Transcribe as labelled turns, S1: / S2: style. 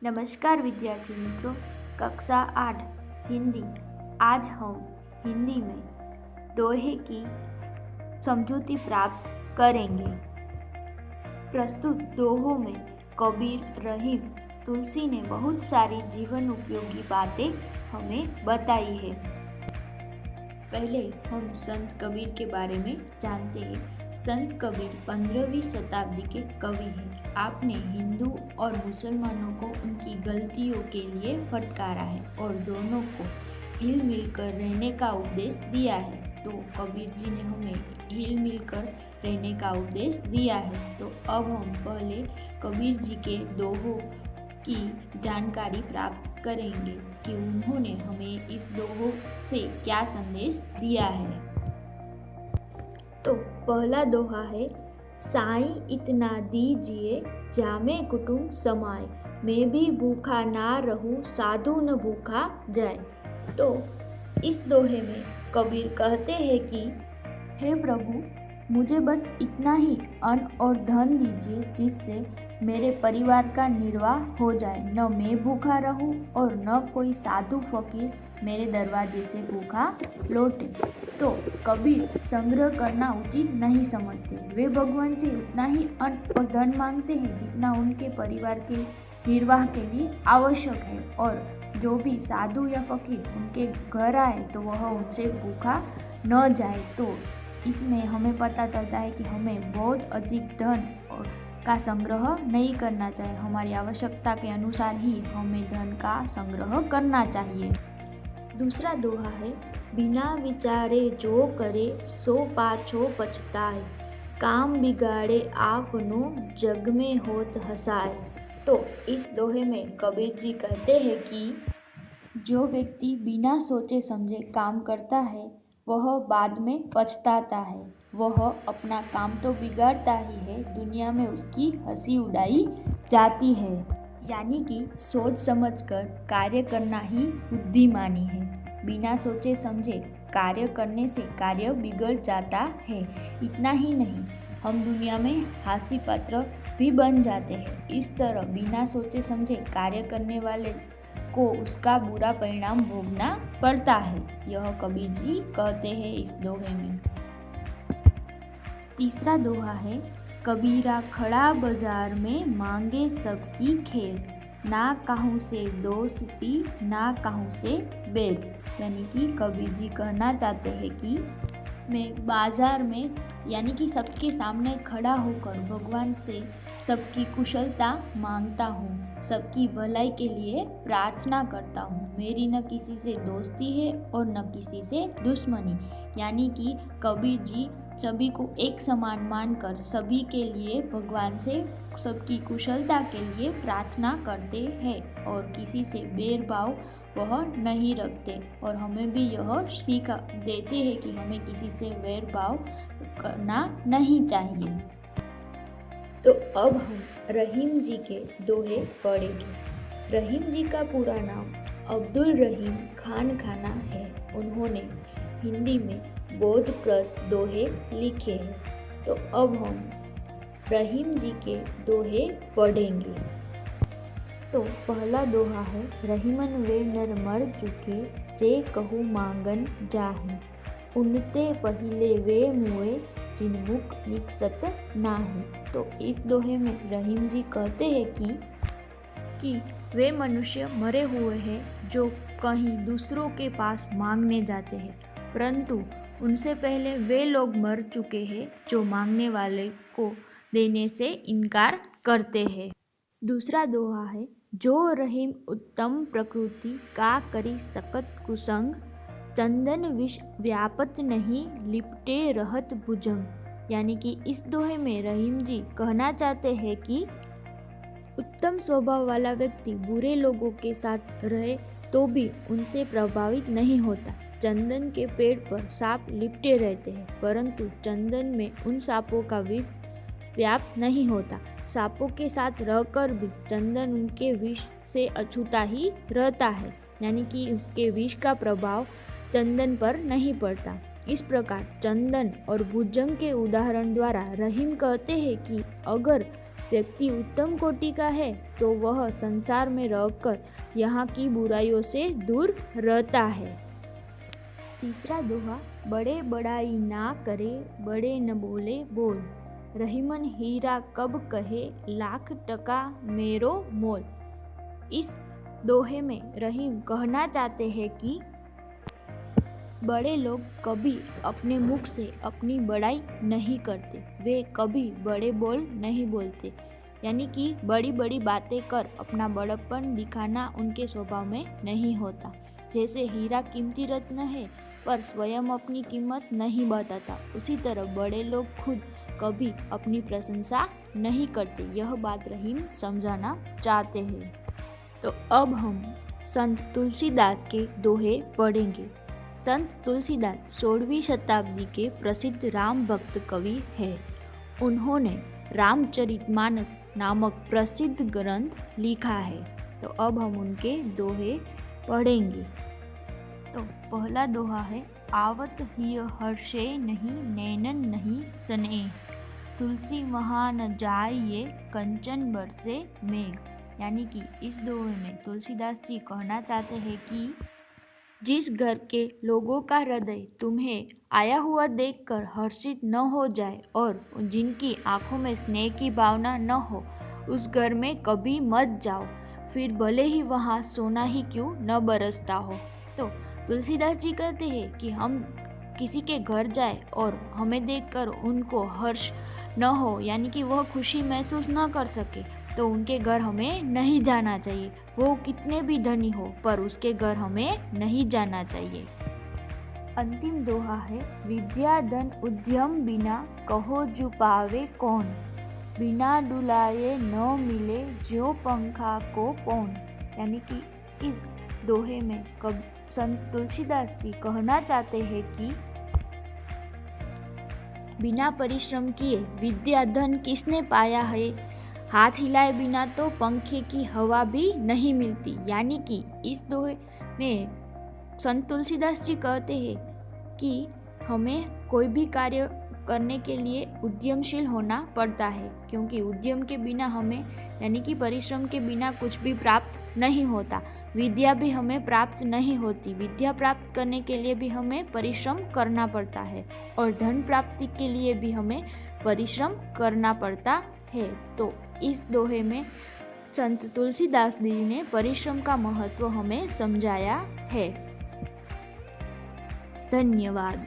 S1: नमस्कार विद्यार्थी मित्रों, कक्षा 8 हिंदी। आज हम हिंदी में दोहे की समझौती प्राप्त करेंगे। प्रस्तुत दोहों में कबीर, रहीम, तुलसी ने बहुत सारी जीवन उपयोगी बातें हमें बताई है। पहले हम संत कबीर के बारे में जानते हैं। संत कबीर 15वीं शताब्दी के कवि हैं। आपने हिंदू और मुसलमानों को उनकी गलतियों के लिए फटकारा है और दोनों को हिल मिलकर रहने का उपदेश दिया है। तो कबीर जी ने हमें हिल मिलकर रहने का उपदेश दिया है। तो अब हम पहले कबीर जी के दोहों की जानकारी प्राप्त करेंगे कि उन्होंने हमें इस दोहों से क्या संदेश दिया है। तो पहला दोहा है, साईं इतना दीजिए जामे कुटुंब समाए, मैं भी भूखा ना रहूं साधु न भूखा जाए। तो इस दोहे में कबीर कहते हैं कि हे प्रभु, मुझे बस इतना ही अन्न और धन दीजिए जिससे मेरे परिवार का निर्वाह हो जाए, न मैं भूखा रहूं और न कोई साधु फकीर मेरे दरवाजे से भूखा लौटे। तो कबीर संग्रह करना उचित नहीं समझते। वे भगवान से उतना ही अन्न और धन मांगते हैं जितना उनके परिवार के निर्वाह के लिए आवश्यक है, और जो भी साधु या फकीर उनके घर आए तो वह उनसे भूखा न जाए। तो इसमें हमें पता चलता है कि हमें बहुत अधिक धन का संग्रह नहीं करना चाहिए। हमारी आवश्यकता के अनुसार ही हमें धन का संग्रह करना चाहिए। दूसरा दोहा है, बिना विचारे जो करे सो पाछो पछताए, काम बिगाड़े आपनो जग में होत हसाए। तो इस दोहे में कबीर जी कहते हैं कि जो व्यक्ति बिना सोचे समझे काम करता है वह बाद में पछताता है। वह अपना काम तो बिगाड़ता ही है, दुनिया में उसकी हंसी उड़ाई जाती है। यानी कि सोच समझकर कार्य करना ही बुद्धिमानी है। बिना सोचे समझे कार्य करने से कार्य बिगड़ जाता है। इतना ही नहीं, हम दुनिया में हास्य पात्र भी बन जाते हैं। इस तरह बिना सोचे समझे कार्य करने वाले को उसका बुरा परिणाम भोगना पड़ता है। यह कबीर जी कहते हैं इस दोहे में। तीसरा दोहा है, कबीरा खड़ा बाजार में मांगे सबकी खेर, ना कहूँ से दोस्ती ना कहूँ से बैर। यानी कि कबीर जी कहना चाहते हैं कि मैं बाजार में यानी कि सबके सामने खड़ा होकर भगवान से सबकी कुशलता मांगता हूँ, सबकी भलाई के लिए प्रार्थना करता हूँ। मेरी न किसी से दोस्ती है और न किसी से दुश्मनी। यानी कि कबीर जी सभी को एक समान मानकर सभी के लिए भगवान से सबकी कुशलता के लिए प्रार्थना करते हैं और किसी से भेदभाव वह नहीं रखते। और हमें भी यह सीख देते हैं कि हमें किसी से भेदभाव करना नहीं चाहिए। तो अब हम रहीम जी के दोहे पढ़ेंगे। रहीम जी का पूरा नाम अब्दुल रहीम खान खाना है। उन्होंने हिंदी में बोधप्रद दोहे लिखे हैं। तो अब हम रहीम जी के दोहे पढ़ेंगे। तो पहला दोहा है, रहीमन वे नर मर चुके जे कहू मांगन जाहे, उनते पहिले वे मुए जिन मुख निकसत नाहे। तो इस दोहे में रहीम जी कहते हैं कि वे मनुष्य मरे हुए हैं जो कहीं दूसरों के पास मांगने जाते हैं, परंतु उनसे पहले वे लोग मर चुके हैं जो मांगने वाले को देने से इनकार करते हैं। दूसरा दोहा है, जो रहीम उत्तम प्रकृति का करी सकत कुसंग, चंदन विष व्यापत नहीं लिपटे रहत भुजंग। यानी कि इस दोहे में रहीम जी कहना चाहते हैं कि उत्तम स्वभाव वाला व्यक्ति बुरे लोगों के साथ रहे तो भी उनसे प्रभावित नहीं होता। चंदन के पेड़ पर सांप लिपटे रहते हैं, परंतु चंदन में उन सांपों का विष व्याप्त नहीं होता। सांपों के साथ रहकर भी चंदन उनके विष से अछूता ही रहता है, यानी कि उसके विष का प्रभाव चंदन पर नहीं पड़ता। इस प्रकार चंदन और भुजंग के उदाहरण द्वारा रहीम कहते हैं कि अगर व्यक्ति उत्तम कोटि का है तो वह संसार में रहकर यहाँ की बुराइयों से दूर रहता है। तीसरा दोहा, बड़े बड़ाई ना करे, बड़े न बोले बोल, रहीमन हीरा कब कहे, लाख टका मेरो मोल। इस दोहे में रहीम कहना चाहते हैं कि बड़े लोग कभी अपने मुख से अपनी बड़ाई नहीं करते, वे कभी बड़े बोल नहीं बोलते, यानी कि बड़ी बड़ी बातें कर अपना बड़प्पन दिखाना उनके स्वभाव में नहीं होता। जैसे हीरा कीमती रत्न है पर स्वयं अपनी कीमत नहीं बताता, उसी तरह बड़े लोग खुद कभी अपनी प्रशंसा नहीं करते। यह बात रहीम समझाना चाहते हैं। तो अब हम संत तुलसीदास के दोहे पढ़ेंगे। संत तुलसीदास 16वीं शताब्दी के प्रसिद्ध राम भक्त कवि हैं। उन्होंने रामचरितमानस नामक प्रसिद्ध ग्रंथ लिखा है। तो अब हम उनके दोहे पढ़ेंगे। तो पहला दोहा है, आवत हिय हर्षे नहीं, नैनन नहीं स्नेह, तुलसी वहाँ न जाय ये, कंचन बरसे मेघ। यानी कि इस दोहे में तुलसीदास जी कहना चाहते हैं कि जिस घर के लोगों का हृदय तुम्हें आया हुआ देखकर हर्षित न हो जाए और जिनकी आंखों में स्नेह की भावना न हो, उस घर में कभी मत जाओ, फिर भले ही वहाँ सोना ही क्यों न बरसता हो। तो तुलसीदास जी कहते हैं कि हम किसी के घर जाए और हमें देखकर उनको हर्ष न हो, यानी कि वह खुशी महसूस न कर सके, तो उनके घर हमें नहीं जाना चाहिए। वो कितने भी धनी हो पर उसके घर हमें नहीं जाना चाहिए। अंतिम दोहा है, विद्या धन उद्यम बिना, कहो जो पावे कौन, बिना डुलाए न मिले, ज्यों पंखा को पौन। यानी कि इस दोहे में संत तुलसीदास जी कहना चाहते हैं कि बिना परिश्रम किए विद्या धन किसने पाया है, हाथ हिलाए बिना तो पंखे की हवा भी नहीं मिलती। यानी कि इस दोहे में संत तुलसीदास जी कहते हैं कि हमें कोई भी कार्य करने के लिए उद्यमशील होना पड़ता है, क्योंकि उद्यम के बिना हमें, यानी कि परिश्रम के बिना कुछ भी प्राप्त नहीं होता। विद्या भी हमें प्राप्त नहीं होती, विद्या प्राप्त करने के लिए भी हमें परिश्रम करना पड़ता है और धन प्राप्ति के लिए भी हमें परिश्रम करना पड़ता है। तो इस दोहे में संत तुलसीदास जी ने परिश्रम का महत्व हमें समझाया है। धन्यवाद।